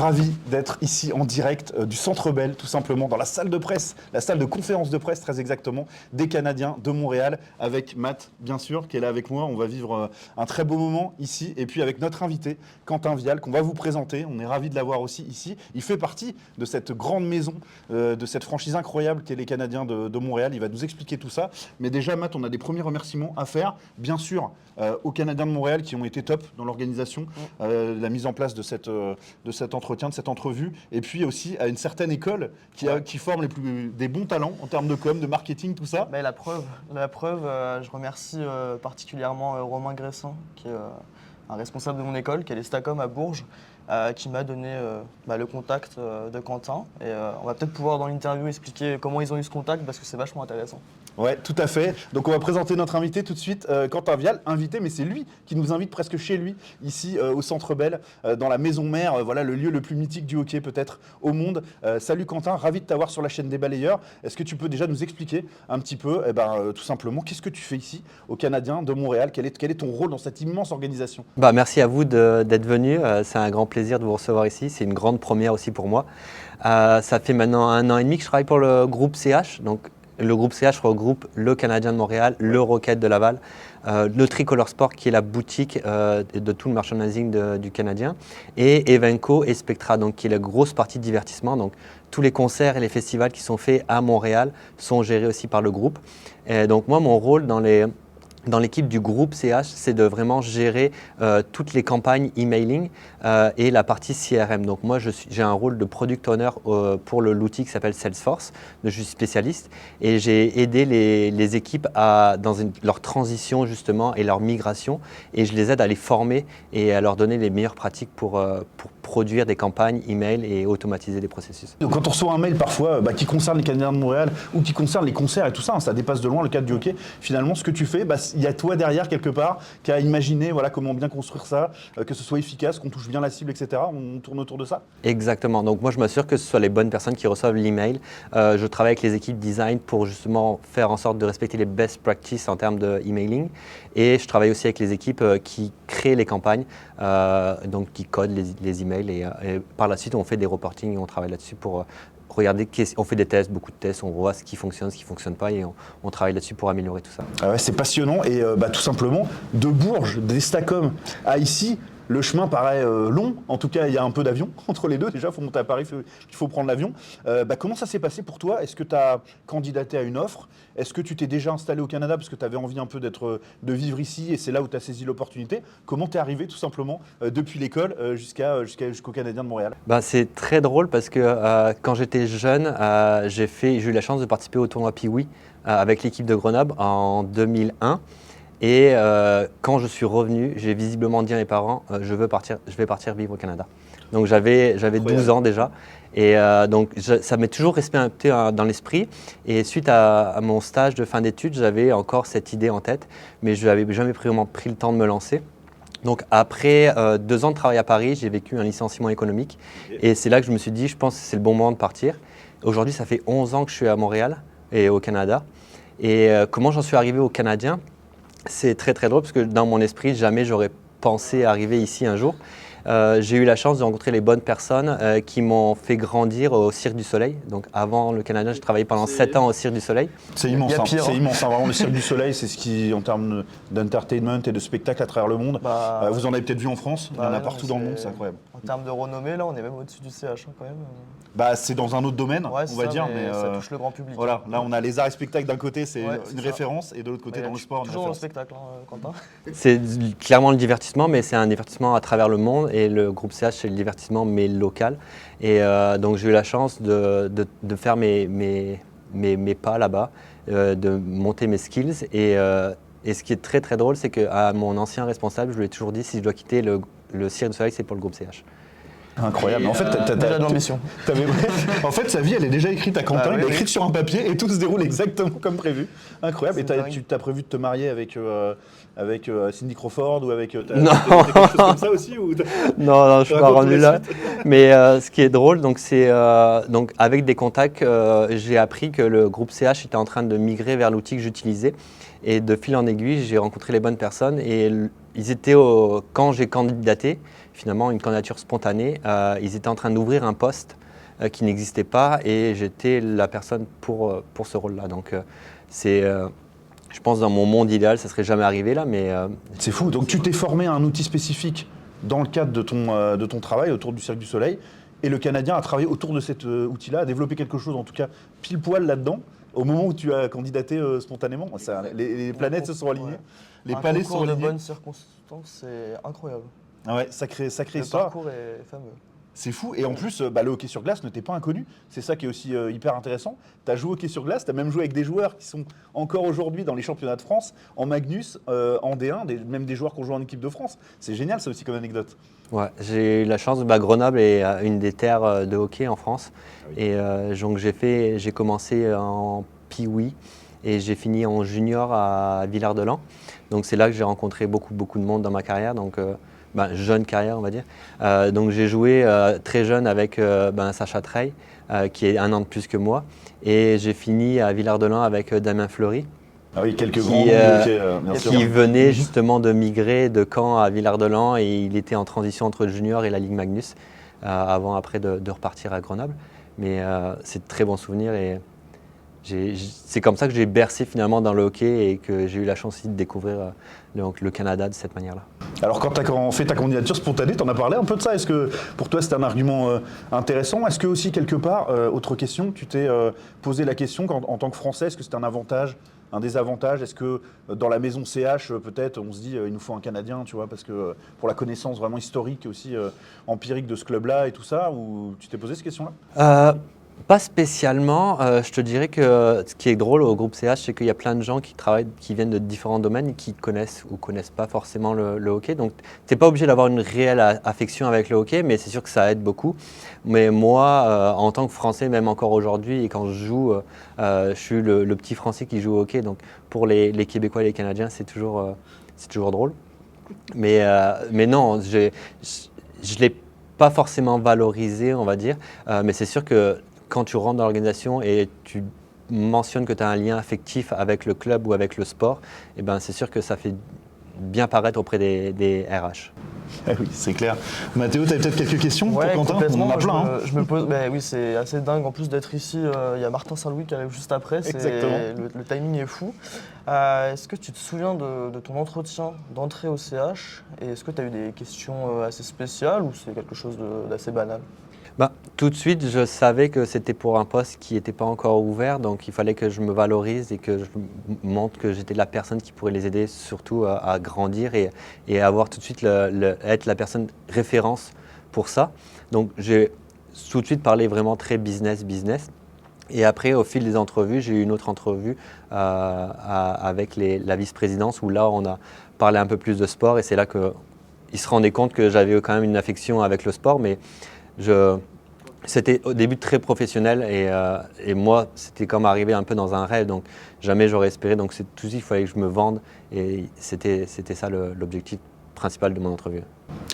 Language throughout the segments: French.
ravi d'être ici en direct du Centre Bell, tout simplement, dans la salle de presse, la salle de conférence de presse très exactement, des Canadiens de Montréal, avec Matt, bien sûr, qui est là avec moi. On va vivre un très beau moment ici, et puis avec notre invité, Quentin Vial, qu'on va vous présenter. On est ravi de l'avoir aussi ici. Il fait partie de cette grande maison, de cette franchise incroyable qu'est les Canadiens de Montréal. Il va nous expliquer tout ça. Mais déjà, Matt, on a des premiers remerciements à faire, bien sûr, aux Canadiens de Montréal qui ont été top dans l'organisation, la mise en place de cet entretien, de cette entrevue, et puis aussi à une certaine école qui forme des bons talents en termes de com, de marketing, tout ça. La preuve, je remercie particulièrement Romain Gressin, qui est un responsable de mon école, qui est l'Estacom à Bourges, qui m'a donné le contact de Quentin. Et on va peut-être pouvoir dans l'interview expliquer comment ils ont eu ce contact, parce que c'est vachement intéressant. Ouais, tout à fait. Donc on va présenter notre invité tout de suite, Quentin Vial, invité, mais c'est lui qui nous invite presque chez lui, ici au Centre Bell, dans la maison mère, voilà le lieu le plus mythique du hockey peut-être au monde. Salut Quentin, ravi de t'avoir sur la chaîne des Balayeurs. Est-ce que tu peux déjà nous expliquer un petit peu, tout simplement, qu'est-ce que tu fais ici aux Canadiens de Montréal? Quel est ton rôle dans cette immense organisation? Merci à vous d'être venu. C'est un grand plaisir de vous recevoir ici. C'est une grande première aussi pour moi. Ça fait maintenant 1 an et demi que je travaille pour le groupe CH. Donc, le groupe CH regroupe le Canadien de Montréal, le Rocket de Laval, le Tricolor Sport qui est la boutique de tout le merchandising du Canadien, et Evenco et Spectra, donc, qui est la grosse partie de divertissement. Donc, tous les concerts et les festivals qui sont faits à Montréal sont gérés aussi par le groupe. Et donc moi, mon rôle dans l'équipe du groupe CH, c'est de vraiment gérer toutes les campagnes emailing et la partie CRM. Donc moi, j'ai un rôle de product owner pour l'outil qui s'appelle Salesforce. Je suis spécialiste et j'ai aidé les équipes dans leur transition justement et leur migration. Et je les aide à les former et à leur donner les meilleures pratiques pour produire des campagnes email et automatiser des processus. Donc, quand on reçoit un mail parfois qui concerne les Canadiens de Montréal ou qui concerne les concerts et tout ça, ça dépasse de loin le cadre du hockey. Finalement, ce que tu fais, il y a toi derrière quelque part qui a imaginé comment bien construire ça, que ce soit efficace, qu'on touche bien la cible, etc. On tourne autour de ça. Exactement. Donc moi, je m'assure que ce soit les bonnes personnes qui reçoivent l'email. Je travaille avec les équipes design pour justement faire en sorte de respecter les best practices en termes de emailing. Et je travaille aussi avec les équipes qui créent les campagnes, donc qui codent les emails. Et par la suite, on fait des reportings et on travaille là-dessus pour regarder, on fait des tests, beaucoup de tests, on voit ce qui fonctionne, ce qui ne fonctionne pas et on travaille là-dessus pour améliorer tout ça. Ah ouais, c'est passionnant et tout simplement, de Bourges, d'Estacom à ici, le chemin paraît long. En tout cas, il y a un peu d'avion entre les deux. Déjà, il faut monter à Paris, il faut prendre l'avion. Comment ça s'est passé pour toi? Est-ce que tu as candidaté à une offre? Est-ce que tu t'es déjà installé au Canada parce que tu avais envie un peu de vivre ici et c'est là où tu as saisi l'opportunité? Comment tu es arrivé tout simplement depuis l'école jusqu'au Canadien de Montréal? C'est très drôle parce que quand j'étais jeune, j'ai eu la chance de participer au tournoi Pee-Wee avec l'équipe de Grenoble en 2001. Et quand je suis revenu, j'ai visiblement dit à mes parents, je vais partir vivre au Canada. Donc j'avais 12 ans déjà. Et donc ça m'est toujours resté un peu dans l'esprit. Et suite à mon stage de fin d'études, j'avais encore cette idée en tête, mais je n'avais jamais vraiment pris le temps de me lancer. Donc après 2 ans de travail à Paris, j'ai vécu un licenciement économique. Et c'est là que je me suis dit, je pense que c'est le bon moment de partir. Aujourd'hui, ça fait 11 ans que je suis à Montréal et au Canada. Et comment j'en suis arrivé au Canadien? C'est très très drôle parce que dans mon esprit, jamais j'aurais pensé arriver ici un jour. J'ai eu la chance de rencontrer les bonnes personnes qui m'ont fait grandir au Cirque du Soleil. Donc avant le Canadien, j'ai travaillé pendant 7 ans au Cirque du Soleil. C'est immense, c'est immense. Vraiment, le Cirque du Soleil, c'est ce qui, en termes d'entertainment et de spectacle à travers le monde, vous en avez peut-être vu en France, il y en a partout dans le monde, c'est incroyable. En termes de renommée, là, on est même au-dessus du CH quand même. C'est dans un autre domaine, on va dire, mais ça touche le grand public. Voilà, là on a les arts et spectacles d'un côté, c'est une référence, et de l'autre côté dans le sport, toujours dans le spectacle, Quentin. C'est clairement le divertissement, mais c'est un divertissement à travers le monde, et le groupe CH, c'est le divertissement, mais local. Et donc j'ai eu la chance de faire mes pas là-bas, de monter mes skills. Et ce qui est très très drôle, c'est qu'à mon ancien responsable, je lui ai toujours dit, si je dois quitter le Cirque du Soleil, c'est pour le groupe CH. Incroyable. En fait, déjà de l'ambition. En fait, sa vie, elle est déjà écrite à Quentin. Il est écrite sur un papier et tout se déroule exactement comme prévu. Incroyable. Et tu as prévu de te marier avec Cindy Crawford ou avec non. quelque chose comme ça aussi ou non, je ne suis pas rendu là. Mais ce qui est drôle, c'est avec des contacts, j'ai appris que le groupe CH était en train de migrer vers l'outil que j'utilisais. Et de fil en aiguille, j'ai rencontré les bonnes personnes et ils étaient quand j'ai candidaté. finalement une candidature spontanée. Ils étaient en train d'ouvrir un poste qui n'existait pas et j'étais la personne pour ce rôle-là. Donc je pense dans mon monde idéal, ça ne serait jamais arrivé là, mais... C'est fou. Donc tu t'es formé à un outil spécifique dans le cadre de ton travail autour du Cirque du Soleil. Et le Canadien a travaillé autour de cet outil-là, a développé quelque chose, en tout cas pile poil là-dedans, au moment où tu as candidaté spontanément. Les planètes se sont alignées, les palais sont de alignés. bonnes circonstances, c'est incroyable. Ah ouais, sacré Le histoire. parcours est fameux. C'est fou. Et en plus, le hockey sur glace ne t'est pas inconnu. C'est ça qui est aussi hyper intéressant. Tu as joué au hockey sur glace, tu as même joué avec des joueurs qui sont encore aujourd'hui dans les championnats de France, en Magnus, en D1, même des joueurs qui ont joué en équipe de France. C'est génial ça aussi comme anecdote. Ouais, j'ai eu la chance, Grenoble est une des terres de hockey en France. Ah oui. Et donc j'ai commencé en Pee-wee et j'ai fini en junior à Villard-de-Lans. Donc c'est là que j'ai rencontré beaucoup de monde dans ma carrière. Donc jeune carrière, on va dire. Donc j'ai joué très jeune avec Sacha Trey, qui est 1 an de plus que moi. Et j'ai fini à Villard-de-Lans avec Damien Fleury. Ah oui, quelques grands noms de hockey, bien sûr. Qui venait justement de migrer de Caen à Villard-de-Lans et il était en transition entre le junior et la Ligue Magnus après de repartir à Grenoble. Mais c'est de très bons souvenirs et c'est comme ça que j'ai bercé finalement dans le hockey et que j'ai eu la chance aussi de découvrir le Canada de cette manière-là. Alors quand tu as fait ta candidature spontanée, tu en as parlé un peu de ça. Est-ce que pour toi c'est un argument intéressant? Est-ce que aussi quelque part, autre question, tu t'es posé la question en tant que Français, est-ce que c'est un avantage, un désavantage? Est-ce que dans la maison CH, peut-être on se dit il nous faut un Canadien, tu vois, parce que pour la connaissance vraiment historique et aussi empirique de ce club-là et tout ça, ou tu t'es posé ces questions-là? Pas spécialement. Je te dirais que ce qui est drôle au groupe CH, c'est qu'il y a plein de gens qui viennent de différents domaines et qui connaissent ou connaissent pas forcément le hockey. Donc, tu n'es pas obligé d'avoir une réelle affection avec le hockey, mais c'est sûr que ça aide beaucoup. Mais moi, en tant que Français, même encore aujourd'hui, et quand je joue, je suis le petit Français qui joue au hockey. Donc, pour les Québécois et les Canadiens, c'est toujours drôle. Mais non, je ne l'ai pas forcément valorisé, on va dire. Mais c'est sûr que quand tu rentres dans l'organisation et tu mentionnes que tu as un lien affectif avec le club ou avec le sport, eh ben, c'est sûr que ça fait bien paraître auprès des RH. Ah oui, c'est clair. Mathéo, tu avais peut-être quelques questions pour Quentin? On en a plein. Je me pose, oui, c'est assez dingue. En plus d'être ici, il y a Martin Saint-Louis qui arrive juste après. Exactement. Le timing est fou. Est-ce que tu te souviens de ton entretien d'entrée au CH? Et est-ce que tu as eu des questions assez spéciales ou c'est quelque chose d'assez banal? Tout de suite, je savais que c'était pour un poste qui n'était pas encore ouvert, donc il fallait que je me valorise et que je montre que j'étais la personne qui pourrait les aider surtout à grandir et avoir tout de suite être la personne référence pour ça. Donc j'ai tout de suite parlé vraiment très business. Et après, au fil des entrevues, j'ai eu une autre entrevue avec la vice-présidence où là, on a parlé un peu plus de sport et c'est là qu'ils se rendaient compte que j'avais quand même une affection avec le sport, mais c'était au début très professionnel et moi, c'était comme arriver un peu dans un rêve, donc jamais j'aurais espéré. Donc tout de suite, il fallait que je me vende et c'était ça l'objectif principal de mon entrevue.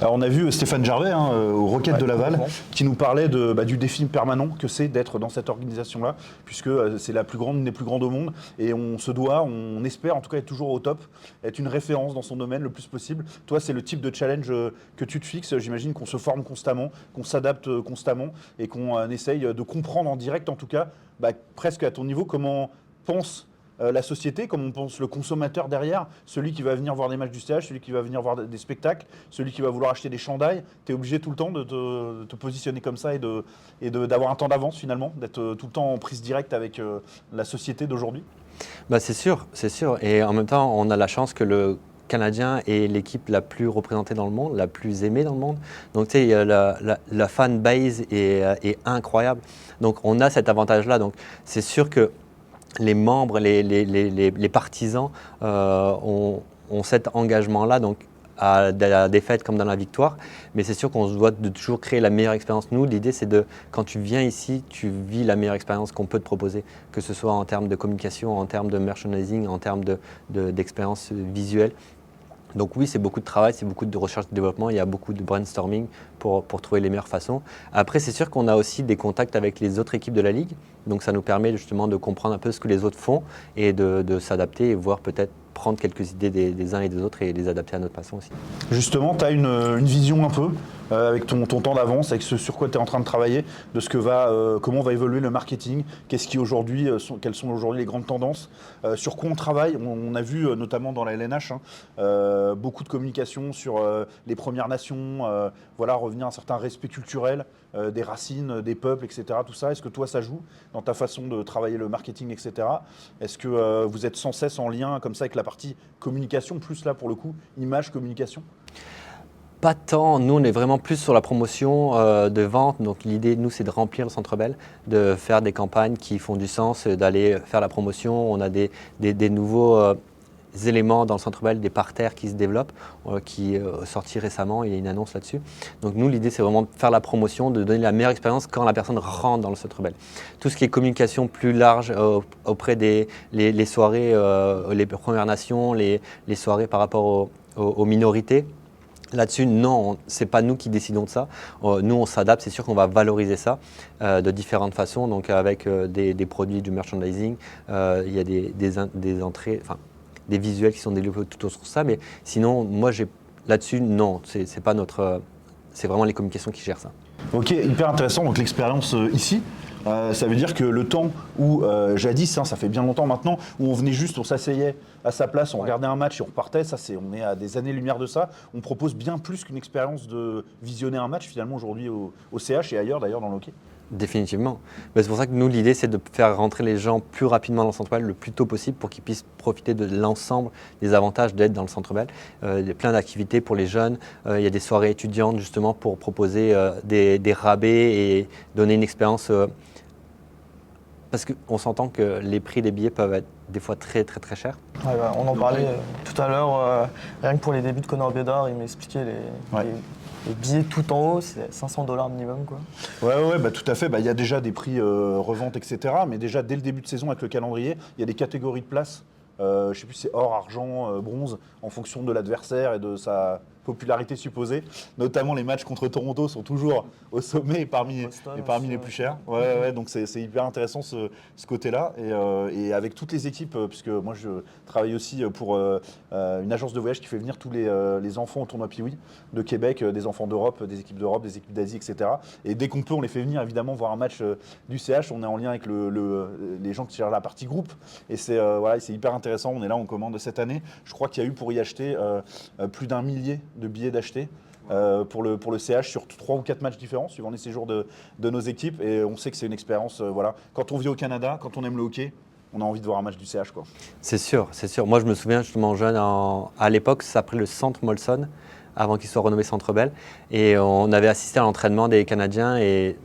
Alors on a vu Stéphane Gervais au Rocket de Laval qui nous parlait du défi permanent que c'est d'être dans cette organisation-là, puisque c'est une des plus grandes au monde et on se doit, on espère en tout cas être toujours au top, être une référence dans son domaine le plus possible. Toi, c'est le type de challenge que tu te fixes. J'imagine qu'on se forme constamment, qu'on s'adapte constamment et qu'on essaye de comprendre en direct, en tout cas, presque à ton niveau, comment pense la société, comme on pense le consommateur derrière, celui qui va venir voir des matchs du CH, celui qui va venir voir des spectacles, celui qui va vouloir acheter des chandails. Tu es obligé tout le temps de te positionner comme ça et d'avoir un temps d'avance finalement, d'être tout le temps en prise directe avec la société d'aujourd'hui? C'est sûr. Et en même temps, on a la chance que le Canadien est l'équipe la plus représentée dans le monde, la plus aimée dans le monde. Donc tu sais, la fan base est incroyable. Donc on a cet avantage-là. Donc c'est sûr que les membres, les partisans ont cet engagement-là, donc à la défaite comme dans la victoire. Mais c'est sûr qu'on se doit de toujours créer la meilleure expérience. Nous, l'idée, c'est quand tu viens ici, tu vis la meilleure expérience qu'on peut te proposer, que ce soit en termes de communication, en termes de merchandising, en termes d'expérience visuelle. Donc oui, c'est beaucoup de travail, c'est beaucoup de recherche et développement, il y a beaucoup de brainstorming pour trouver les meilleures façons. Après, c'est sûr qu'on a aussi des contacts avec les autres équipes de la Ligue. Donc ça nous permet justement de comprendre un peu ce que les autres font et de s'adapter et voir peut-être prendre quelques idées des uns et des autres et les adapter à notre façon aussi. Justement, tu as une vision un peu avec ton temps d'avance, avec ce sur quoi tu es en train de travailler, de ce que comment va évoluer le marketing, qu'est-ce qui aujourd'hui, quelles sont aujourd'hui les grandes tendances, sur quoi on travaille. On a vu notamment dans la LNH beaucoup de communication sur les Premières Nations, revenir à un certain respect culturel des racines, des peuples, etc. Tout ça, est-ce que toi ça joue dans ta façon de travailler le marketing, etc. Est-ce que vous êtes sans cesse en lien comme ça avec la partie communication, plus là pour le coup, image, communication? Pas tant, nous on est vraiment plus sur la promotion de vente, donc l'idée nous c'est de remplir le Centre Bell, de faire des campagnes qui font du sens, d'aller faire la promotion. On a des nouveaux éléments dans le Centre Bell, des parterres qui se développent, qui sortis récemment, il y a une annonce là-dessus. Donc nous l'idée c'est vraiment de faire la promotion, de donner la meilleure expérience quand la personne rentre dans le Centre Bell. Tout ce qui est communication plus large auprès des les soirées, les Premières Nations, les soirées par rapport aux minorités. Là-dessus, non, ce n'est pas nous qui décidons de ça. Nous, on s'adapte, c'est sûr qu'on va valoriser ça de différentes façons, donc avec des produits, du merchandising, il y a des entrées, enfin des visuels qui sont développés tout autour de ça, mais sinon, moi, là-dessus, non, c'est pas notre, c'est vraiment les communications qui gèrent ça. Ok, hyper intéressant, donc l'expérience ici. Ça veut dire que le temps où, jadis, ça fait bien longtemps maintenant, où on venait juste, on s'asseyait à sa place, on regardait un match et on repartait, on est à des années-lumière de ça. On propose bien plus qu'une expérience de visionner un match finalement aujourd'hui au CH et ailleurs d'ailleurs dans le hockey. Définitivement. Mais c'est pour ça que nous, l'idée, c'est de faire rentrer les gens plus rapidement dans le Centre Bell le plus tôt possible pour qu'ils puissent profiter de l'ensemble des avantages d'être dans le Centre Bell. Il y a plein d'activités pour les jeunes. Il y a des soirées étudiantes justement pour proposer des rabais et donner une expérience. Parce qu'on s'entend que les prix des billets peuvent être des fois très très très chers. Ouais, on en parlait tout à l'heure, rien que pour les débuts de Connor Bedard, il m'expliquait les billets tout en haut, c'est $500 minimum, quoi. Ouais, bah, tout à fait. Bah, y a déjà des prix revente, etc. Mais déjà, dès le début de saison, avec le calendrier, il y a des catégories de places. Je ne sais plus si c'est or, argent, bronze, en fonction de l'adversaire et de sa popularité supposée. Notamment, les matchs contre Toronto sont toujours au sommet et parmi les plus chers. Ouais, donc c'est hyper intéressant ce côté-là. Et avec toutes les équipes, puisque moi je travaille aussi pour une agence de voyage qui fait venir tous les enfants au tournoi Piwi de Québec, des enfants d'Europe, des équipes d'Asie, etc. Et dès qu'on peut, on les fait venir évidemment voir un match du CH. On est en lien avec les gens qui gèrent la partie groupe. Et c'est hyper intéressant. On est là, on commande cette année. Je crois qu'il y a eu pour y acheter plus d'1 millier de billets d'acheter pour le CH sur 3 ou 4 matchs différents suivant les séjours de nos équipes. Et on sait que c'est une expérience, quand on vit au Canada, quand on aime le hockey, on a envie de voir un match du CH, quoi. C'est sûr, c'est sûr. Moi, je me souviens justement jeune, à l'époque, ça s'appelait le Centre Molson, avant qu'il soit renommé Centre Bell. Et on avait assisté à l'entraînement des Canadiens et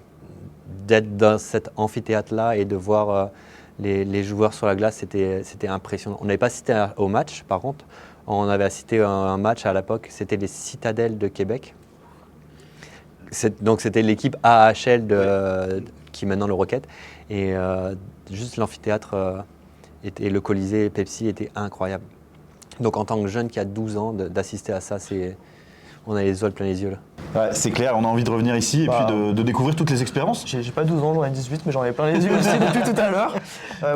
d'être dans cet amphithéâtre-là et de voir les joueurs sur la glace, c'était impressionnant. On n'avait pas assisté au match, par contre. On avait assisté à un match à l'époque, c'était les Citadelles de Québec. Donc c'était l'équipe AHL qui est maintenant le Rocket. Et juste l'amphithéâtre et le Colisée Pepsi était incroyable. Donc en tant que jeune qui a 12 ans, d'assister à ça, on a les étoiles plein les yeux là. Ouais, c'est clair, on a envie de revenir ici et puis de découvrir toutes les expériences. J'ai pas 12 ans, j'en ai 18, mais j'en ai plein les yeux aussi depuis tout à l'heure.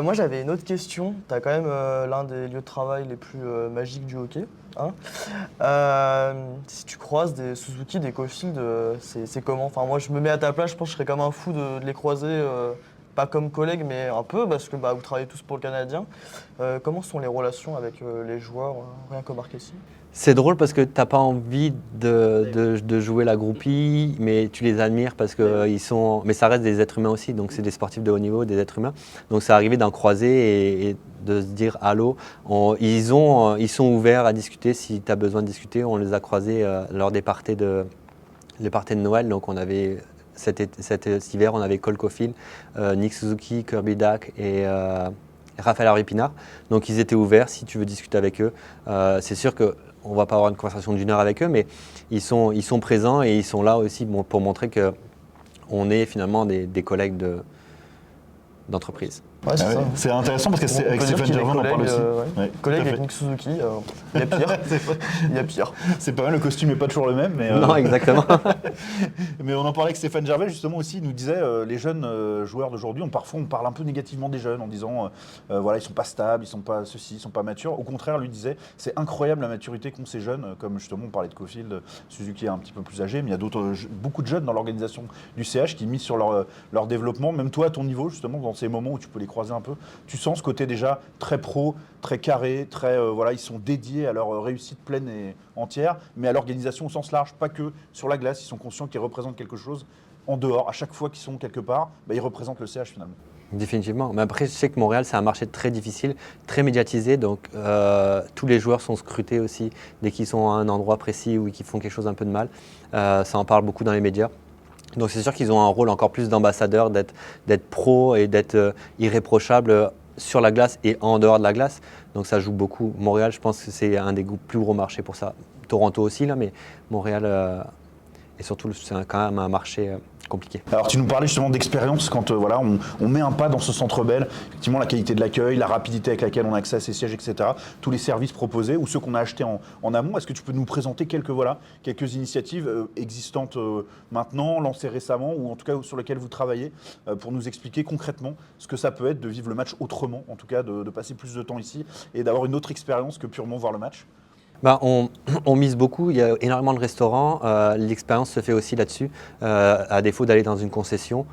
Moi, j'avais une autre question. Tu as quand même l'un des lieux de travail les plus magiques du hockey. Hein. Si tu croises des Suzuki, des Caulfield, c'est comment? Enfin, moi, je me mets à ta place, je pense que je serais comme un fou de les croiser, pas comme collègues, mais un peu, parce que vous travaillez tous pour le Canadien. Comment sont les relations avec les joueurs, rien qu'au marketing? C'est drôle parce que tu n'as pas envie de jouer la groupie, mais tu les admires parce qu'ils sont. Mais ça reste des êtres humains aussi, donc c'est des sportifs de haut niveau, des êtres humains. Donc c'est arrivé d'en croiser et de se dire allô. Ils sont ouverts à discuter si tu as besoin de discuter. On les a croisés lors des parties de Noël. Donc on avait. Cet hiver, on avait Cole Caulfield, Nick Suzuki, Kirby Dach et Raphaël Harvey-Pinard. Donc ils étaient ouverts si tu veux discuter avec eux. C'est sûr qu'on ne va pas avoir une conversation d'1 heure avec eux, mais ils sont présents et ils sont là aussi pour montrer qu'on est finalement des collègues d'entreprise. Ouais, c'est Ah ouais. ça. C'est intéressant parce que On avec peut dire Stéphane qu'il est Gervin, on en parle collègue, aussi. ouais. Ouais, Collègue tout à avec fait. Nick Suzuki, il y a pire. Il y a pire. C'est pas mal, le costume n'est pas toujours le même. Mais, Non, exactement. mais on en parlait avec Stéphane Gervais, justement aussi, il nous disait les jeunes joueurs d'aujourd'hui, parfois on parle un peu négativement des jeunes en disant voilà, ils sont pas stables, ils sont pas ceci, ils sont pas matures. Au contraire, lui disait c'est incroyable la maturité qu'ont ces jeunes, comme justement on parlait de Caulfield, Suzuki est un petit peu plus âgé, mais il y a d'autres, beaucoup de jeunes dans l'organisation du CH qui misent sur leur développement. Même toi, à ton niveau, justement, dans ces moments où tu peux les croiser un peu, tu sens ce côté déjà très pro, très carré, très voilà, ils sont dédiés à leur réussite pleine et entière, mais à l'organisation au sens large, pas que sur la glace. Ils sont conscients qu'ils représentent quelque chose en dehors. À chaque fois qu'ils sont quelque part, ils représentent le CH finalement. Définitivement. Mais après, je sais que Montréal, c'est un marché très difficile, très médiatisé. Donc, tous les joueurs sont scrutés aussi dès qu'ils sont à un endroit précis ou qu'ils font quelque chose un peu de mal. Ça en parle beaucoup dans les médias. Donc, c'est sûr qu'ils ont un rôle encore plus d'ambassadeur, d'être pro et d'être irréprochable sur la glace et en dehors de la glace. Donc, ça joue beaucoup. Montréal, je pense que c'est un des plus gros marchés pour ça. Toronto aussi, là, mais Montréal, et surtout, c'est quand même un marché compliqué. Alors tu nous parlais justement d'expérience quand voilà, on met un pas dans ce centre Bell, effectivement la qualité de l'accueil, la rapidité avec laquelle on a accès à ces sièges, etc. Tous les services proposés ou ceux qu'on a achetés en amont. Est-ce que tu peux nous présenter quelques initiatives existantes maintenant, lancées récemment ou en tout cas sur lesquelles vous travaillez pour nous expliquer concrètement ce que ça peut être de vivre le match autrement, en tout cas de passer plus de temps ici et d'avoir une autre expérience que purement voir le match? On mise beaucoup, il y a énormément de restaurants, l'expérience se fait aussi là-dessus, à défaut d'aller dans une concession,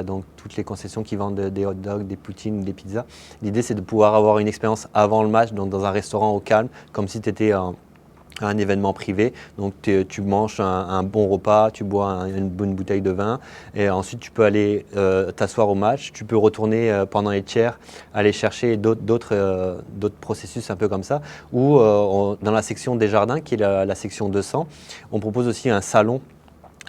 donc toutes les concessions qui vendent des hot dogs, des poutines, des pizzas. L'idée c'est de pouvoir avoir une expérience avant le match, donc dans un restaurant au calme, comme si tu étais un événement privé. Donc tu manges un bon repas, tu bois une bonne bouteille de vin et ensuite tu peux aller t'asseoir au match. Tu peux retourner pendant les tiers, aller chercher d'autres processus un peu comme ça. Ou dans la section des jardins, qui est la section 200, on propose aussi un salon.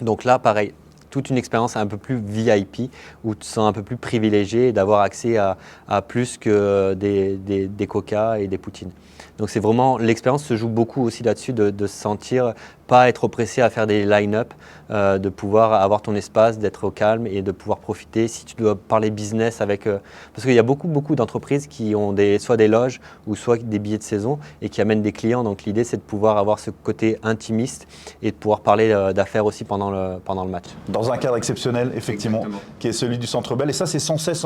Donc là, pareil, toute une expérience un peu plus VIP, où tu te sens un peu plus privilégié d'avoir accès à plus que des coca et des poutines. Donc c'est vraiment, l'expérience se joue beaucoup aussi là-dessus, de se sentir pas être oppressé à faire des line-up, de pouvoir avoir ton espace, d'être au calme et de pouvoir profiter. Si tu dois parler business avec... parce qu'il y a beaucoup d'entreprises qui ont soit des loges ou soit des billets de saison et qui amènent des clients. Donc l'idée, c'est de pouvoir avoir ce côté intimiste et de pouvoir parler d'affaires aussi pendant le match. Dans un cadre exceptionnel, effectivement, Exactement. qui est celui du Centre Bell. Et ça, c'est sans cesse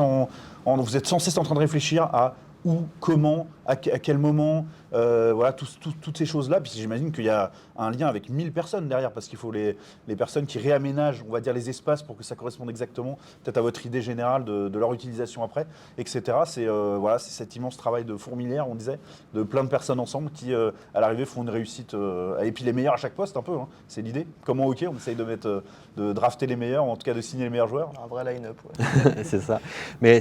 vous êtes sans cesse en train de réfléchir à où, comment, à quel moment, voilà, toutes ces choses-là. Puis j'imagine qu'il y a un lien avec 1000 personnes derrière, parce qu'il faut les personnes qui réaménagent, on va dire, les espaces pour que ça corresponde exactement, peut-être à votre idée générale de leur utilisation après, etc. C'est voilà, c'est cet immense travail de fourmilière, on disait, de plein de personnes ensemble qui, à l'arrivée, font une réussite. Et puis les meilleurs à chaque poste, un peu, hein, c'est l'idée. Comme en hockey, on essaye de drafter les meilleurs, ou en tout cas de signer les meilleurs joueurs. Un vrai line-up, ouais. C'est ça. Mais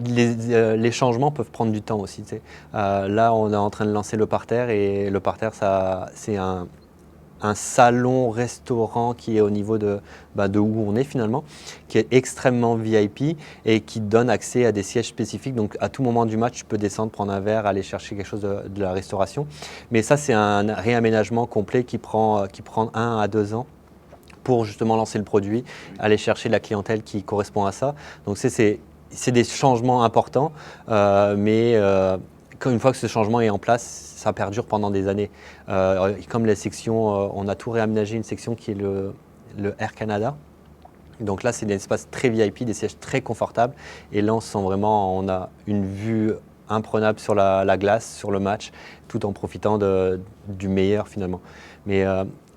les changements peuvent prendre du temps aussi. Tu sais. Là, on est en train de lancer le parterre et le parterre, c'est un salon-restaurant qui est au niveau de où on est finalement, qui est extrêmement VIP et qui donne accès à des sièges spécifiques. Donc à tout moment du match, tu peux descendre, prendre un verre, aller chercher quelque chose de la restauration. Mais ça, c'est un réaménagement complet qui prend 1 à 2 ans pour justement lancer le produit, aller chercher la clientèle qui correspond à ça. Donc c'est des changements importants, mais une fois que ce changement est en place, ça perdure pendant des années. Comme les sections, on a tout réaménagé, une section qui est le Air Canada. Donc là, c'est des espaces très VIP, des sièges très confortables. Et là, on a une vue imprenable sur la glace, sur le match, tout en profitant du meilleur finalement. Mais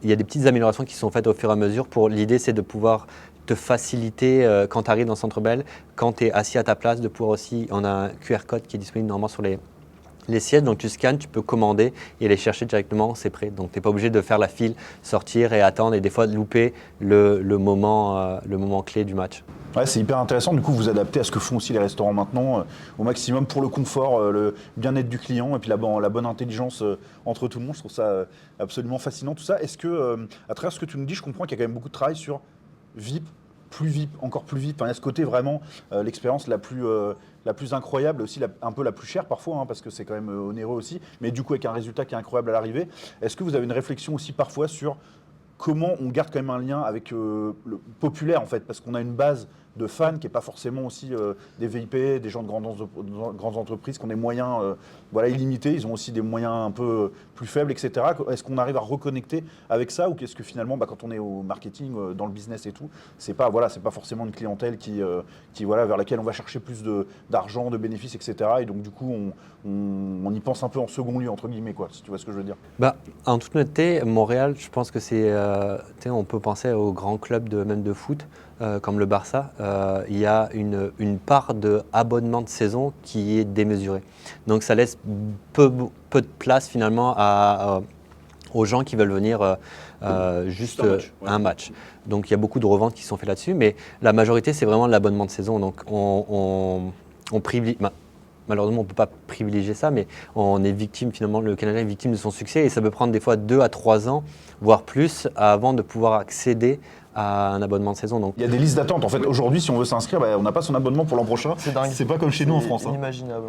il y a des petites améliorations qui sont faites au fur et à mesure. L'idée, c'est de pouvoir te faciliter quand tu arrives dans le Centre Bell, quand tu es assis à ta place, de pouvoir aussi, on a un QR code qui est disponible normalement sur les sièges, donc tu scannes, tu peux commander et aller chercher directement, c'est prêt. Donc tu n'es pas obligé de faire la file, sortir et attendre et des fois de louper le moment clé du match. Ouais, c'est hyper intéressant. Du coup, vous adaptez à ce que font aussi les restaurants maintenant, au maximum pour le confort, le bien-être du client et puis la bonne intelligence entre tout le monde. Je trouve ça absolument fascinant tout ça. Est-ce que, à travers ce que tu nous dis, je comprends qu'il y a quand même beaucoup de travail sur VIP, plus VIP, encore plus VIP. Enfin, il y a ce côté vraiment l'expérience la plus incroyable, aussi un peu la plus chère parfois, hein, parce que c'est quand même onéreux aussi, mais du coup avec un résultat qui est incroyable à l'arrivée. Est-ce que vous avez une réflexion aussi parfois sur comment on garde quand même un lien avec le populaire en fait, parce qu'on a une base de fans, qui n'est pas forcément aussi des VIP, des gens de grandes entreprises qui ont des moyens illimités. Ils ont aussi des moyens un peu plus faibles, etc. Est-ce qu'on arrive à reconnecter avec ça ou qu'est-ce que finalement, quand on est au marketing, dans le business et tout, c'est pas forcément une clientèle qui vers laquelle on va chercher plus d'argent, de bénéfices, etc. Et donc du coup, on y pense un peu en second lieu, entre guillemets, si tu vois ce que je veux dire. En toute honnêteté, Montréal, je pense que c'est, on peut penser aux grands clubs même de foot, comme le Barça. Il y a une part d'abonnement de saison qui est démesurée. Donc ça laisse peu de place finalement aux gens qui veulent venir juste un match. Donc il y a beaucoup de reventes qui sont faites là-dessus, mais la majorité c'est vraiment l'abonnement de saison. Donc on privilégie. Malheureusement, on ne peut pas privilégier ça, mais on est victime, finalement, le Canadien est victime de son succès et ça peut prendre des fois 2 à 3 ans, voire plus, avant de pouvoir accéder à un abonnement de saison. Donc, il y a des listes d'attente. En fait, aujourd'hui, si on veut s'inscrire, on n'a pas son abonnement pour l'an prochain. C'est dingue. C'est pas comme chez nous en France. C'est inimaginable.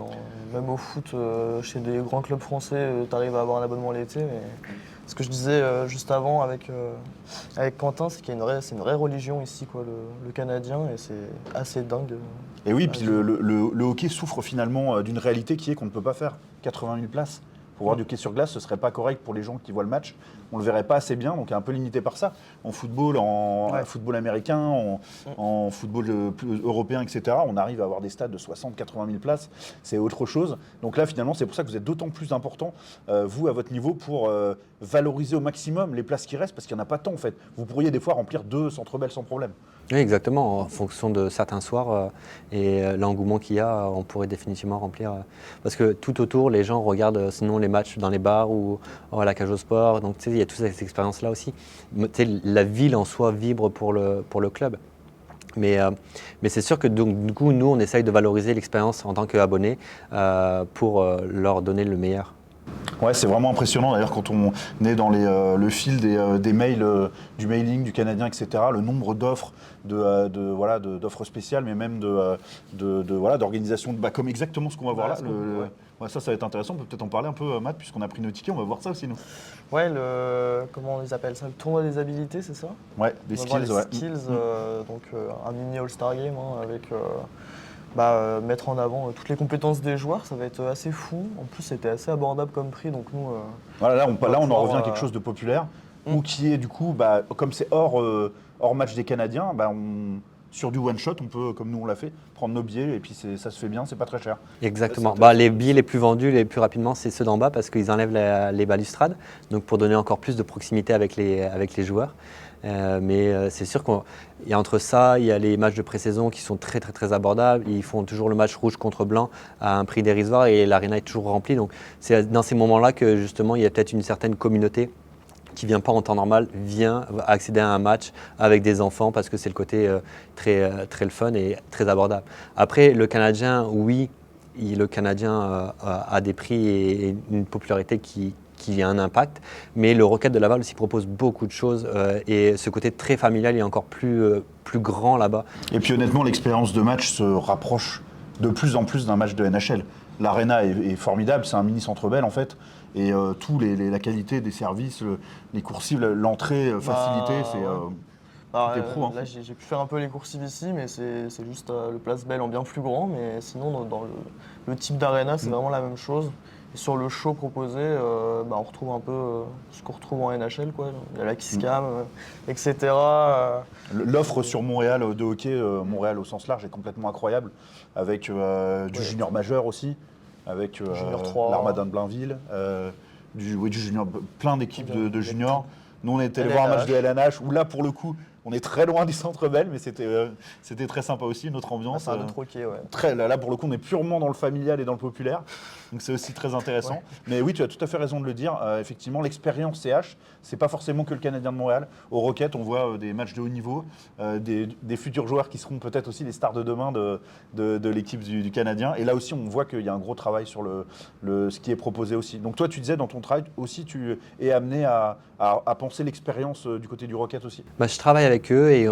Même au foot, chez des grands clubs français, tu arrives à avoir un abonnement l'été. Mais ce que je disais juste avant avec Quentin, c'est qu'il y a une vraie religion ici, le Canadien, et c'est assez dingue. Et oui, puis le hockey souffre finalement d'une réalité qui est qu'on ne peut pas faire 80 000 places. Pour voir du hockey sur glace, ce ne serait pas correct pour les gens qui voient le match. On ne le verrait pas assez bien, donc un peu limité par ça. En football, football américain, en football européen, etc., on arrive à avoir des stades de 60-80 000 places. C'est autre chose. Donc là, finalement, c'est pour ça que vous êtes d'autant plus important, vous, à votre niveau, pour valoriser au maximum les places qui restent, parce qu'il n'y en a pas tant, en fait. Vous pourriez des fois remplir 2 Centre Bell sans problème. Oui, exactement. En fonction de certains soirs et l'engouement qu'il y a, on pourrait définitivement remplir. Parce que tout autour, les gens regardent sinon les matchs dans les bars ou à la cage au sport. Donc, il y a toute cette expérience-là aussi. La ville en soi vibre pour le club. Mais c'est sûr que donc, du coup, nous, on essaye de valoriser l'expérience en tant qu'abonnés pour leur donner le meilleur. Ouais, c'est vraiment impressionnant. D'ailleurs, quand on est dans le fil des mails, du mailing du Canadien, etc., le nombre d'offres, d'offres spéciales, mais même d'organisations, comme exactement ce qu'on va voir là. Ça va être intéressant. On peut peut-être en parler un peu, Matt, puisqu'on a pris nos tickets. On va voir ça aussi, nous. Ouais, comment on les appelle ça? Le tournoi des habilités, c'est ça? Ouais, des skills. Donc un mini All-Star Game avec. Mettre en avant toutes les compétences des joueurs, ça va être assez fou. En plus, c'était assez abordable comme prix, donc nous... Là, on en revient à quelque chose de populaire, ou qui est du coup, comme c'est hors match des Canadiens, sur du one-shot, on peut, comme nous on l'a fait, prendre nos billets et puis ça se fait bien, c'est pas très cher. Exactement. Les billets les plus vendus les plus rapidement, c'est ceux d'en bas parce qu'ils enlèvent les balustrades, donc pour donner encore plus de proximité avec les joueurs. Mais c'est sûr qu'il y a entre ça, il y a les matchs de pré-saison qui sont très très très abordables. Ils font toujours le match rouge contre blanc à un prix dérisoire et l'aréna est toujours remplie. Donc c'est dans ces moments-là que justement il y a peut-être une certaine communauté qui ne vient pas en temps normal, vient accéder à un match avec des enfants parce que c'est le côté très, très le fun et très abordable. Après, le Canadien, oui, le Canadien a des prix et une popularité qui a un impact, mais le Rocket de Laval aussi propose beaucoup de choses et ce côté très familial est encore plus grand là-bas. Et puis honnêtement, l'expérience de match se rapproche de plus en plus d'un match de NHL. L'aréna est formidable, c'est un mini Centre Bell en fait, et la qualité des services, les coursives, l'entrée facilitée, c'est pro. Hein. Là, j'ai pu faire un peu les coursives ici, mais c'est juste le Place Bell en bien plus grand, mais sinon dans le type d'aréna, c'est vraiment la même chose. Et sur le show proposé, on retrouve un peu ce qu'on retrouve en NHL, quoi. Il y a la Kiss Cam, etc. L'offre sur Montréal de hockey, Montréal au sens large, est complètement incroyable, avec du junior majeur aussi, avec l'Armada de Blainville, du junior, plein d'équipes de juniors. Nous, on était allé voir un match de LNH, où là, pour le coup, on est très loin du Centre Bell, mais c'était très sympa aussi, notre ambiance. C'est un autre hockey, ouais. Là, pour le coup, on est purement dans le familial et dans le populaire, donc c'est aussi très intéressant. Ouais. Mais oui, tu as tout à fait raison de le dire. Effectivement, l'expérience CH, c'est pas forcément que le Canadien de Montréal. Au Rocket, on voit des matchs de haut niveau, des futurs joueurs qui seront peut-être aussi les stars de demain de l'équipe du Canadien. Et là aussi, on voit qu'il y a un gros travail sur ce qui est proposé aussi. Donc toi, tu disais, dans ton travail aussi, tu es amené à penser l'expérience du côté du Rocket aussi. Je travaille avec eux et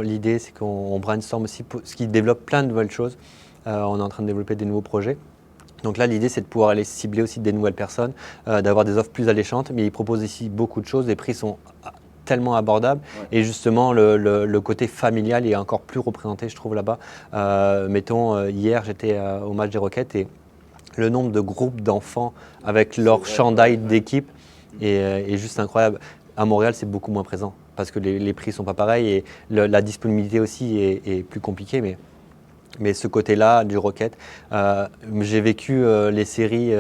l'idée, c'est qu'on brainstorm aussi, ce qui développe plein de nouvelles choses. On est en train de développer des nouveaux projets. Donc là, l'idée, c'est de pouvoir aller cibler aussi des nouvelles personnes, d'avoir des offres plus alléchantes, mais ils proposent ici beaucoup de choses. Les prix sont tellement abordable. Et justement, le côté familial est encore plus représenté, je trouve, là-bas. Mettons, hier, j'étais au match des Rockets et le nombre de groupes d'enfants avec leur chandail d'équipe est juste incroyable. À Montréal, c'est beaucoup moins présent parce que les prix ne sont pas pareils et la disponibilité aussi est plus compliquée. Mais ce côté-là du Rocket, j'ai vécu les séries.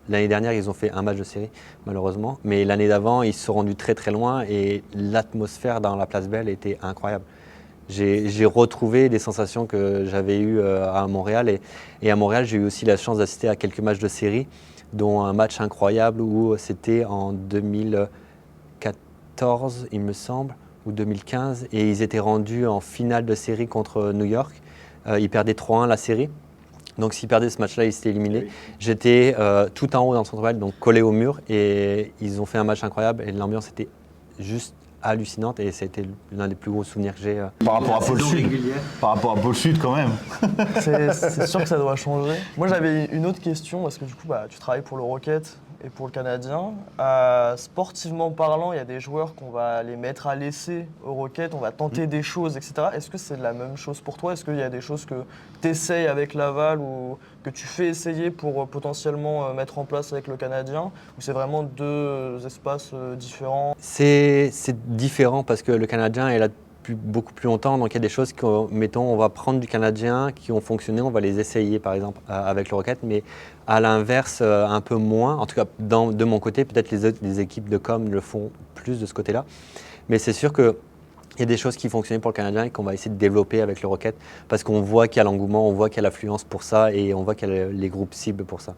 L'année dernière, ils ont fait un match de série, malheureusement. Mais l'année d'avant, ils se sont rendus très très loin et l'atmosphère dans la Place Belle était incroyable. J'ai retrouvé des sensations que j'avais eues à Montréal. Et à Montréal, j'ai eu aussi la chance d'assister à quelques matchs de série, dont un match incroyable où c'était en 2014, il me semble, ou 2015. Et ils étaient rendus en finale de série contre New York. Ils perdaient 3-1 la série. Donc s'ils perdaient ce match-là, ils s'étaient éliminés. Oui. J'étais tout en haut dans le centre Bell, donc collé au mur. Et ils ont fait un match incroyable. Et l'ambiance était juste hallucinante. Et c'était l'un des plus gros souvenirs que j'ai. Par rapport à Pôle Sud. Par rapport à Pôle Sud, quand même. C'est sûr que ça doit changer. Moi, j'avais une autre question, parce que du coup, tu travailles pour le Rocket et pour le Canadien. Sportivement parlant, il y a des joueurs qu'on va les mettre à l'essai au Rocket, on va tenter des choses, etc. Est-ce que c'est la même chose pour toi? Est-ce qu'il y a des choses que tu essayes avec Laval ou que tu fais essayer pour potentiellement mettre en place avec le Canadien? Ou c'est vraiment deux espaces différents? C'est différent parce que le Canadien est là beaucoup plus longtemps, donc il y a des choses mettons, on va prendre du Canadien qui ont fonctionné, on va les essayer par exemple avec le Rocket, mais à l'inverse un peu moins, en tout cas de mon côté, peut-être les équipes de com le font plus de ce côté-là, mais c'est sûr que il y a des choses qui fonctionnaient pour le Canadien et qu'on va essayer de développer avec le Rocket parce qu'on voit qu'il y a l'engouement, on voit qu'il y a l'affluence pour ça et on voit qu'il y a les groupes cibles pour ça.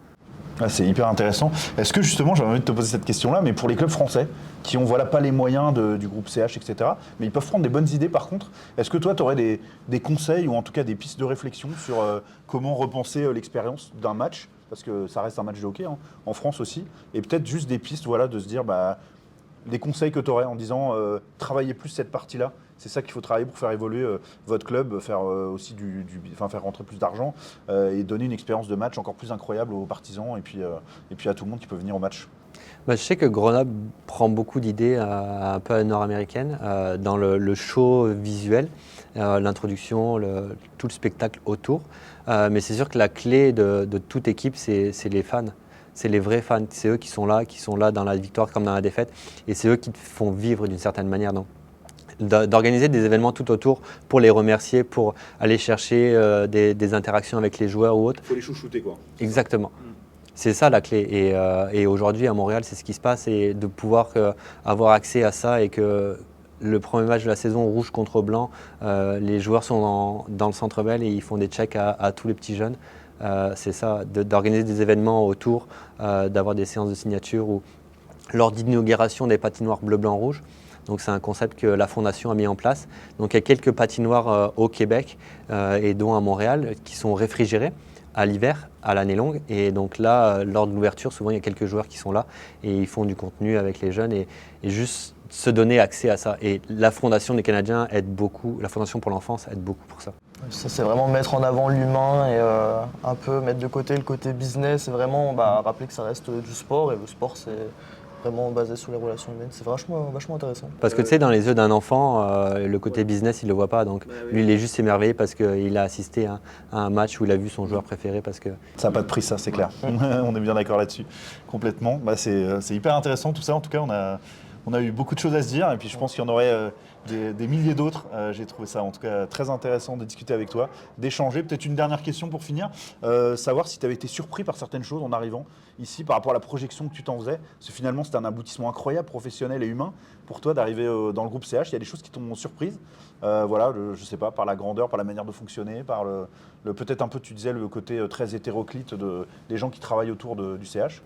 Ah, c'est hyper intéressant. Est-ce que justement, j'avais envie de te poser cette question-là, mais pour les clubs français qui ont pas les moyens du groupe CH, etc., mais ils peuvent prendre des bonnes idées par contre, est-ce que toi, tu aurais des conseils ou en tout cas des pistes de réflexion sur comment repenser l'expérience d'un match, parce que ça reste un match de hockey, hein, en France aussi, et peut-être juste des pistes de se dire, des conseils que tu aurais en disant travaillez plus cette partie-là. C'est ça qu'il faut travailler pour faire évoluer votre club, faire aussi faire rentrer plus d'argent et donner une expérience de match encore plus incroyable aux partisans et puis à tout le monde qui peut venir au match. Je sais que Grenoble prend beaucoup d'idées un peu nord-américaines dans le show visuel, l'introduction, tout le spectacle autour. Mais c'est sûr que la clé de toute équipe, c'est les fans. C'est les vrais fans, c'est eux qui sont là dans la victoire comme dans la défaite. Et c'est eux qui te font vivre d'une certaine manière. Donc, d'organiser des événements tout autour pour les remercier, pour aller chercher des interactions avec les joueurs ou autres. Il faut les chouchouter, quoi. Exactement. C'est ça la clé. Et aujourd'hui, à Montréal, c'est ce qui se passe. Et de pouvoir avoir accès à ça et que le premier match de la saison, rouge contre blanc, les joueurs sont dans le Centre Bell et ils font des checks à tous les petits jeunes. C'est ça, d'organiser des événements autour, d'avoir des séances de signature ou lors d'inauguration des patinoires bleu, blanc, rouge. Donc c'est un concept que la Fondation a mis en place. Donc il y a quelques patinoires au Québec et dont à Montréal qui sont réfrigérées à l'hiver, à l'année longue. Et donc là, lors de l'ouverture, souvent il y a quelques joueurs qui sont là et ils font du contenu avec les jeunes et juste se donner accès à ça. Et la Fondation des Canadiens aide beaucoup, la Fondation pour l'enfance aide beaucoup pour ça. Ça, c'est vraiment mettre en avant l'humain et un peu mettre de côté le côté business et vraiment rappeler que ça reste du sport et le sport c'est vraiment basé sur les relations humaines. C'est vachement intéressant. Parce que tu sais, dans les yeux d'un enfant, le côté business, il ne le voit pas. Donc lui, il est juste émerveillé parce qu'il a assisté à un match où il a vu son joueur préféré. Parce que... Ça n'a pas de prix, ça, c'est clair. On est bien d'accord là-dessus, complètement. C'est hyper intéressant tout ça. En tout cas, on a eu beaucoup de choses à se dire et puis je pense qu'il y en aurait des milliers d'autres. J'ai trouvé ça en tout cas très intéressant de discuter avec toi, d'échanger. Peut-être une dernière question pour finir, savoir si tu avais été surpris par certaines choses en arrivant ici par rapport à la projection que tu t'en faisais. Parce que finalement, c'était un aboutissement incroyable, professionnel et humain pour toi d'arriver dans le groupe CH. Il y a des choses qui t'ont surprise, je sais pas, par la grandeur, par la manière de fonctionner, par peut-être un peu, tu disais, le côté très hétéroclite des gens qui travaillent autour du CH.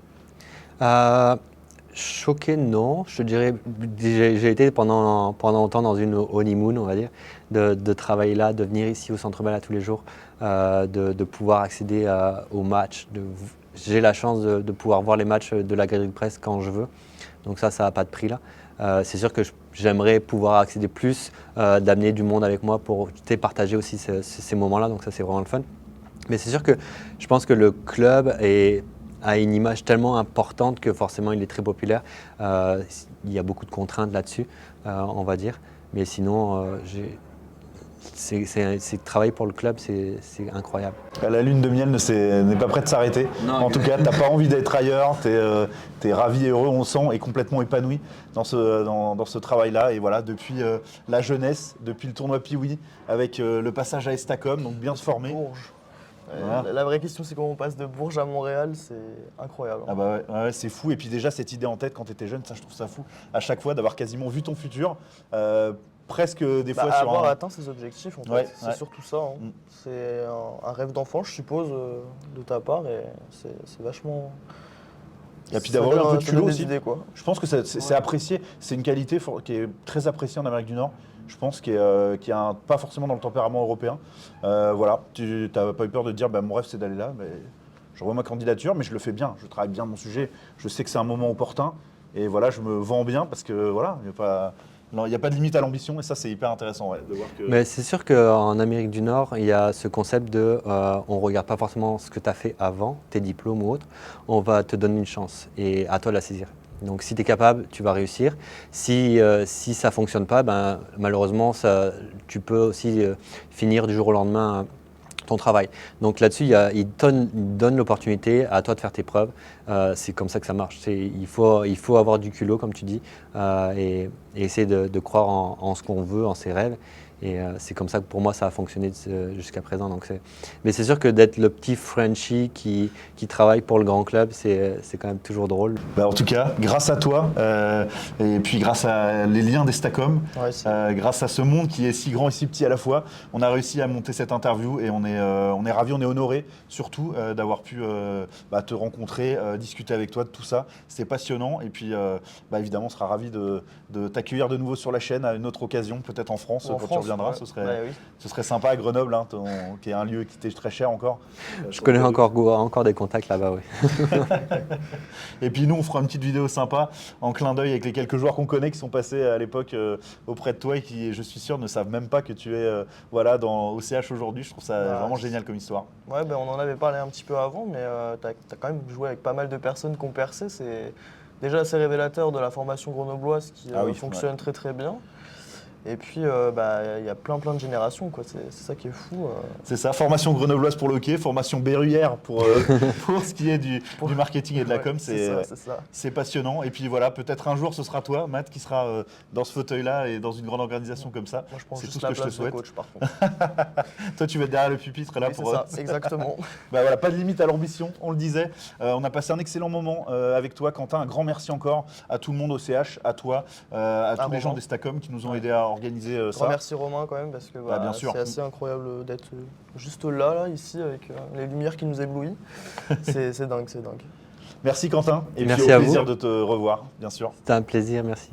Choqué, non. Je te dirais, j'ai été pendant longtemps dans une honeymoon, on va dire, de travailler là, de venir ici au Centre Bell tous les jours, de pouvoir accéder aux matchs. J'ai la chance de pouvoir voir les matchs de la Galerie de Presse quand je veux. Donc ça n'a pas de prix là. C'est sûr que j'aimerais pouvoir accéder plus, d'amener du monde avec moi pour partager aussi ces moments-là. Donc ça, c'est vraiment le fun. Mais c'est sûr que je pense que le club est a une image tellement importante que forcément il est très populaire. Il y a beaucoup de contraintes là-dessus, on va dire. Mais sinon, travailler pour le club, c'est incroyable. La lune de miel n'est pas prête de s'arrêter. En tout cas, tu n'as pas envie d'être ailleurs, tu es ravi et heureux, on le sent, et complètement épanoui dans ce travail-là. Et voilà, depuis la jeunesse, depuis le tournoi Piwi, avec le passage à Estacom, donc bien se former. Bourges. Voilà. La vraie question, c'est comment on passe de Bourges à Montréal, c'est incroyable. Ah bah ouais, c'est fou. Et puis déjà, cette idée en tête quand tu étais jeune, ça, je trouve ça fou. À chaque fois, d'avoir quasiment vu ton futur. Presque des fois sur avoir atteint ses objectifs, en fait. Ouais, c'est ouais. surtout ça. Hein. C'est un rêve d'enfant, je suppose, de ta part, et c'est vachement. Et puis d'avoir eu un peu de culot aussi. Idées, quoi. Je pense que c'est apprécié. C'est une qualité qui est très appréciée en Amérique du Nord. Je pense qui est pas forcément dans le tempérament européen. Voilà, tu n'as pas eu peur de dire mon rêve c'est d'aller là. Mais je revois ma candidature, mais je le fais bien. Je travaille bien mon sujet. Je sais que c'est un moment opportun. Et voilà, je me vends bien parce que voilà, il n'y a pas de limite à l'ambition et ça c'est hyper intéressant de voir que... Mais c'est sûr qu'en Amérique du Nord, il y a ce concept de on ne regarde pas forcément ce que tu as fait avant, tes diplômes ou autres, on va te donner une chance et à toi de la saisir. Donc si tu es capable, tu vas réussir. Si ça ne fonctionne pas, malheureusement, tu peux aussi finir du jour au lendemain ton travail. Donc là-dessus, il donne l'opportunité à toi de faire tes preuves. C'est comme ça que ça marche. Il faut avoir du culot, comme tu dis, et essayer de croire en ce qu'on veut, en ses rêves. Et c'est comme ça que pour moi, ça a fonctionné jusqu'à présent. Mais c'est sûr que d'être le petit Frenchie qui travaille pour le grand club, c'est quand même toujours drôle. En tout cas, grâce à toi, et puis grâce à les liens d'Estacom, grâce à ce monde qui est si grand et si petit à la fois, on a réussi à monter cette interview et on est ravis, on est honorés surtout d'avoir pu te rencontrer, discuter avec toi de tout ça. C'était passionnant et puis évidemment, on sera ravis de t'accueillir de nouveau sur la chaîne à une autre occasion, peut-être en France, quand tu reviendras. Ouais. Ce serait sympa à Grenoble, qui est un lieu qui t'est très cher encore. Je connais encore des contacts là-bas, oui. Et puis nous, on fera une petite vidéo sympa en clin d'œil avec les quelques joueurs qu'on connaît qui sont passés à l'époque auprès de toi et qui, je suis sûr, ne savent même pas que tu es au CH aujourd'hui. Je trouve ça vraiment génial comme histoire. Ouais, on en avait parlé un petit peu avant, mais tu as quand même joué avec pas mal de personnes qui ont percé. C'est déjà assez révélateur de la formation grenobloise qui fonctionne très très bien. Et puis, il y a plein de générations, quoi. C'est ça qui est fou. C'est ça, formation grenobloise pour le hockey, formation berruyère pour ce qui est du marketing et de la com. C'est passionnant. Et puis voilà, peut-être un jour, ce sera toi, Matt, qui sera dans ce fauteuil-là et dans une grande organisation comme ça. Moi, je pense c'est juste tout ce que je te souhaite. coach, par contre. Toi, tu vas être derrière le pupitre là pour... C'est ça, exactement. Voilà, pas de limite à l'ambition, on le disait. On a passé un excellent moment avec toi, Quentin. Un grand merci encore à tout le monde au CH, à toi, à tous les gens d'Estacom qui nous ont aidés à organiser ça. Merci Romain quand même parce que bien sûr. c'est assez incroyable d'être juste là, ici, avec les lumières qui nous éblouissent. C'est dingue. Merci Quentin et merci puis au à plaisir vous. de te revoir, bien sûr. C'était un plaisir, merci.